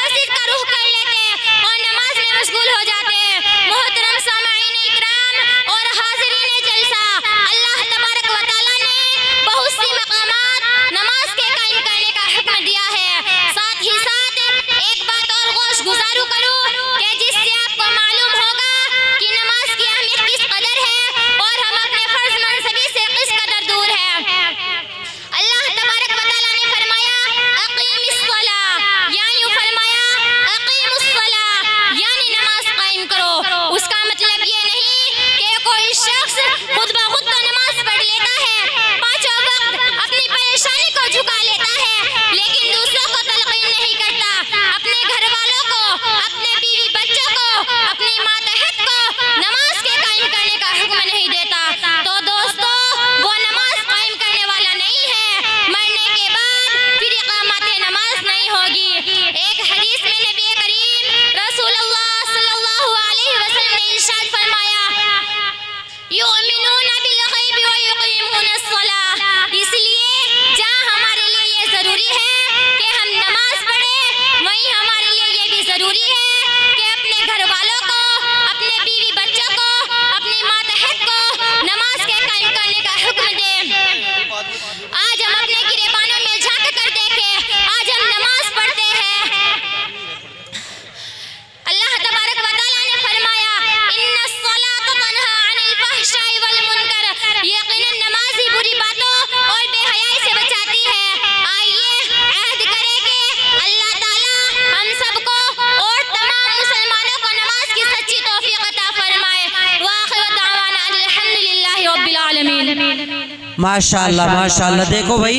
मस्जिद का रुख कर लेते और नमाज में मशगूल हो जाते। मोहतरम सामाईन इकराम और हाज़रीन जलसा, अल्लाह तबारक व तआला ने बहुत सी मकामात नमाज के कायम करने का हुक्म दिया है। साथ ही साथ एक बात और गोश गुजारू करूँ कि जिससे आपको मालूम होगा कि नमाज की अहमियत किस कदर है और हम अपने फर्ज मनसबी से किस कदर दूर है। अल्लाह तबारक व तआला ने फरमाया अक़ीमिस्सलाह, यानी फरमाया अक़ीमुस्सलाह, यानी नमाज कायम करो। उसका मतलब ये नहीं कि कोई शख्स खुद ब खुद तो नमाज पढ़ लेता है, पांचों वक्त अपनी परेशानी को झुका लेता है, लेकिन दूसरों को तलक़ीन नहीं करता, अपने घर वालों को, अपने बीवी बच्चों को, अपनी मातहत को नमाज के कायम करने का हुक्म नहीं देता। तो दोस्तों, वो नमाज कायम करने वाला नहीं है, मरने के बाद फिर इक़ामत नमाज नहीं होगी। एक हदीस में नबी करीम रसूलुल्लाह सल्लल्लाहु अलैहि वसल्लम ने इरशाद फरमाया युमिनूना बिल गैबि व युक़ीमूनस्सलाह। इसलिए जहाँ हमारे लिए ये ज़रूरी है कि हम नमाज पढ़ें, वहीं हमारे लिए ये भी ज़रूरी है कि अपने घर वालों को, अपने बीवी बच्चों को, अपनी मातहत को नमाज के कायम करने का हुक्म दें। आज हम अपने गिरेबानों में झांक कर देखें, आज हम नमाज पढ़ते हैं। अल्लाह तबारक व तआला ने फरमाया इन्नस्सलात तन्हा अनिल फहशाई वल मुनकर, यकीनन नमाज ही बुरी बातों और बेहयाई से बचाती है। आइए अहद करें कि अल्लाह ताला हम सबको और तमाम मुसलमानों को नमाज की सच्ची तौफीक अता फरमाए। व आखिर दावाना अल्हम्दुलिल्लाहि रब्बिल आलमीन। माशाअल्लाह माशाअल्लाह। देखो भाई